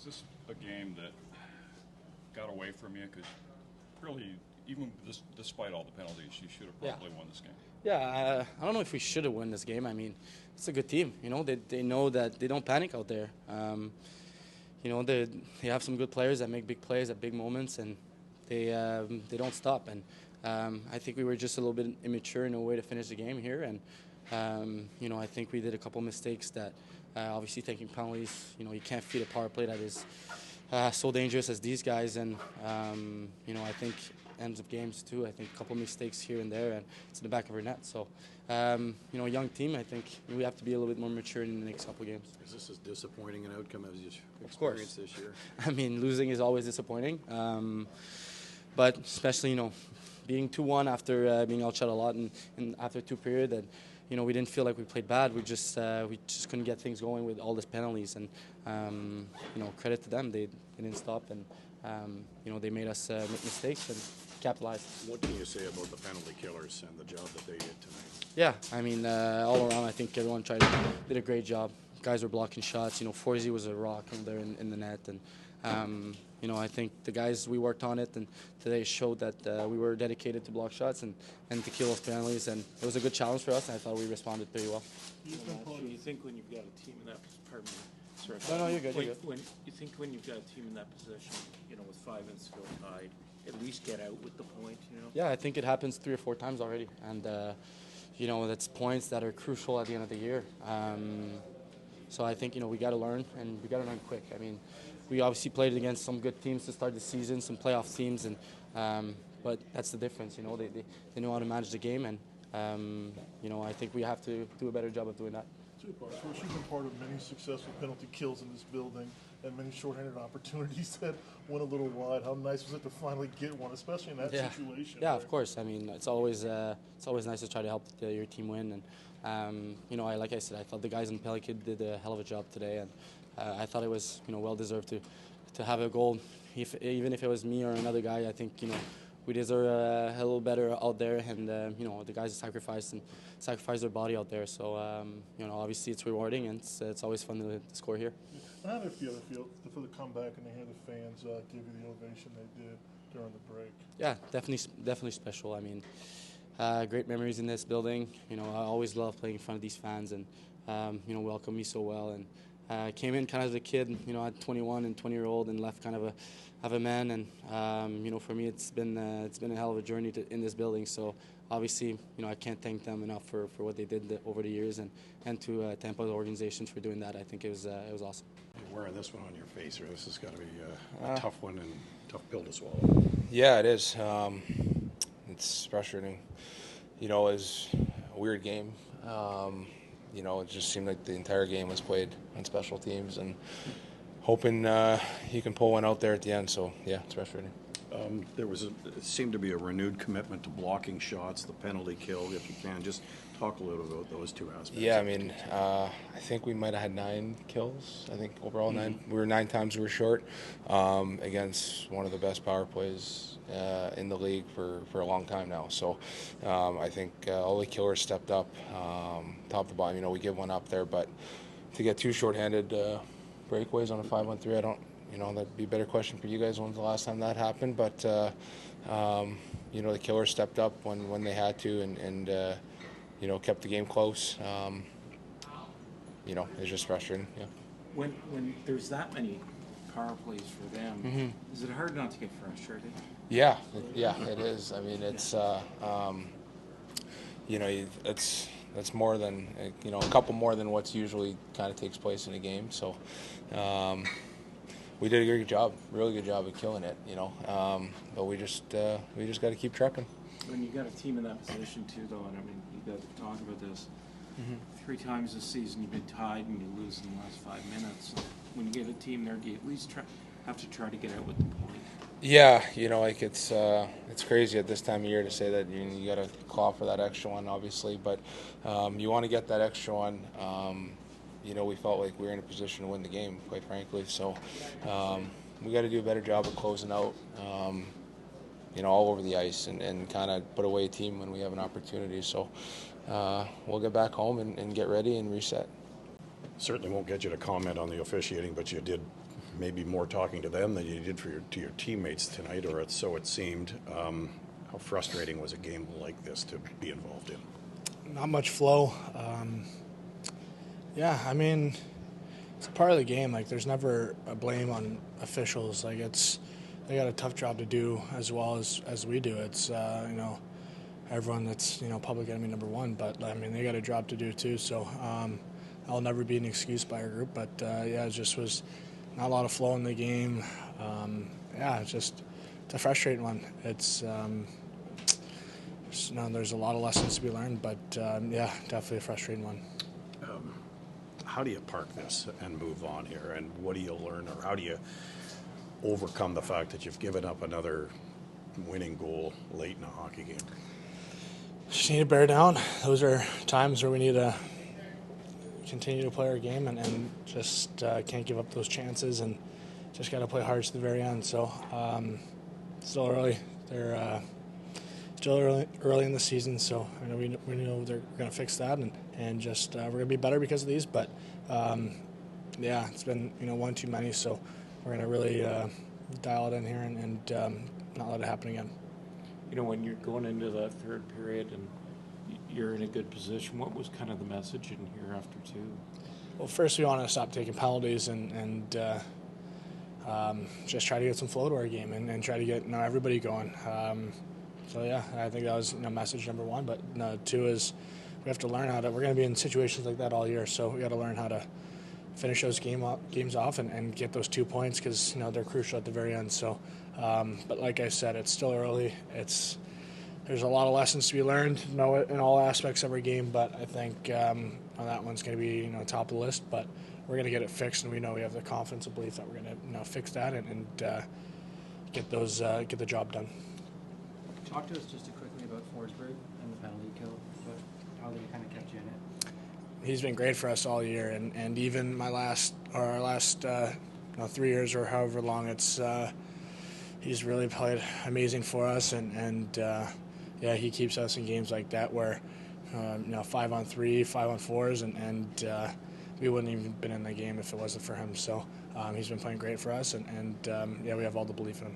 this a game that got away from you? Because really, even despite all the penalties, you should have probably won this game. Yeah, I don't know if we should have won this game. I mean, it's a good team. You know, they know that they don't panic out there. You know, they have some good players that make big plays at big moments, and they don't stop. And I think we were just a little bit immature in a way to finish the game here. And you know, I think we did a couple mistakes that obviously taking penalties. You know, you can't feed a power play that is so dangerous as these guys. And you know, I think ends of games too. I think a couple mistakes here and there, and it's in the back of our net. So, you know, young team. I think we have to be a little bit more mature in the next couple of games. Is this as disappointing an outcome as you've experienced this year? I mean, losing is always disappointing, but especially, you know, being 2-1 after being outshot a lot and after two periods, and you know, we didn't feel like we played bad. We just couldn't get things going with all these penalties, and you know, credit to them. They didn't stop, and you know, they made us make mistakes and capitalize. What can you say about the penalty killers and the job that they did tonight? Yeah, I mean, all around, I think everyone did a great job. Guys were blocking shots. You know, Forsey was a rock in there in the net, and you know, I think the guys, we worked on it, and today showed that we were dedicated to block shots and to kill those penalties, and it was a good challenge for us, and I thought we responded pretty well. You think when you've got a team in that, pardon me, sorry. No, you're good. When you think when you've got a team in that position, you know, with 5 minutes to go tied, at least get out with the point, you know? Yeah, I think it happens 3 or 4 times already, and you know, that's points that are crucial at the end of the year. So I think, you know, we got to learn, and we got to learn quick. I mean, we obviously played against some good teams to start the season, some playoff teams, and but that's the difference. You know, they know how to manage the game, and you know, I think we have to do a better job of doing that. Two parts. First, you've been part of many successful penalty kills in this building and many shorthanded opportunities that went a little wide. How nice was it to finally get one, especially in that situation? Yeah, right? Of course. I mean, it's always nice to try to help your team win. And you know, like I said, I thought the guys in Pelican did a hell of a job today, and I thought it was, you know, well deserved to have a goal. Even if it was me or another guy, I think, you know, we deserve a little better out there, and you know, the guys sacrificed their body out there. So you know, obviously it's rewarding, and it's always fun to score here. How did it feel for the comeback and to hear the fans give you the ovation they did during the break? Yeah, definitely special. I mean, great memories in this building. You know, I always love playing in front of these fans, and you know, welcome me so well. And I came in kind of as a kid, you know, at 21 and 20-year-old, and left kind of a man. And you know, for me, it's been a hell of a journey in this building. So obviously, you know, I can't thank them enough for what they did over the years, and to Tampa organizations for doing that. I think it was awesome. You're wearing this one on your face, or this has got to be a tough one and tough pill to swallow. Yeah, it is. It's frustrating. You know, it was a weird game. You know, it just seemed like the entire game was played on special teams, and hoping you can pull one out there at the end. So, yeah, it's frustrating. It seemed to be a renewed commitment to blocking shots, the penalty kill, if you can. Just talk a little about those two aspects. Yeah, I mean, I think we might have had 9 kills. I think overall 9. We were 9 times we were short against one of the best power plays in the league for a long time now. So I think all the killers stepped up, top to bottom. You know, we give one up there, but to get 2 shorthanded breakaways on a 5-on-3, I don't. You know, that'd be a better question for you guys. When's the last time that happened? But you know, the killers stepped up when they had to, and you know, kept the game close. You know, it's just frustrating. Yeah. When there's that many power plays for them, is it hard not to get frustrated? Yeah, it is. I mean, it's you know, it's more than, you know, a couple more than what's usually kind of takes place in a game. So. We did a great job, really good job of killing it, you know. But we just got to keep trucking. When you got a team in that position too, though, and I mean, you got to talk about this. 3 times this season you've been tied and you lose in the last 5 minutes. When you get a team there, do you at least have to try to get out with the point? Yeah, you know, like it's crazy at this time of year to say that you got to claw for that extra one, obviously, but you want to get that extra one. You know, we felt like we were in a position to win the game, quite frankly. So we got to do a better job of closing out, you know, all over the ice and kind of put away a team when we have an opportunity. So we'll get back home and get ready and reset. Certainly won't get you to comment on the officiating, but you did maybe more talking to them than you did to your teammates tonight, or so it seemed. How frustrating was a game like this to be involved in? Not much flow. Yeah, I mean, it's part of the game. Like, there's never a blame on officials. Like, they got a tough job to do as well as we do. It's everyone that's public enemy number one, but I mean they got a job to do too. So I'll never be an excuse by our group, but it just was not a lot of flow in the game. It's a frustrating one. It's there's a lot of lessons to be learned, but definitely a frustrating one. How do you park this and move on here, and what do you learn, or how do you overcome the fact that you've given up another winning goal late in a hockey game? Just need to bear down. Those are times where we need to continue to play our game and just can't give up those chances, and just got to play hard to the very end. So still early. They're still early in the season, so we know they're going to fix that, and just we're going to be better because of these. But it's been one too many, so we're going to really dial it in here and not let it happen again. When you're going into that third period and you're in a good position, what was kind of the message in here after two? Well, first we want to stop taking penalties and just try to get some flow to our game and try to get everybody going. I think that was message number one. But two is we have to learn how to. We're going to be in situations like that all year, so we got to learn how to finish those games off and get those 2 points because they're crucial at the very end. So, but like I said, it's still early. There's a lot of lessons to be learned, in all aspects of our game. But I think that one's going to be top of the list. But we're going to get it fixed, and we know we have the confidence and belief that we're going to fix that and get the job done. Talk to us just quickly about Forsberg and the penalty kill, but how they kind of kept you in it. He's been great for us all year, and even our last 3 years or however long he's really played amazing for us, and he keeps us in games like that where 5-on-3, 5-on-4s, and we wouldn't even been in the game if it wasn't for him. So he's been playing great for us, and we have all the belief in him.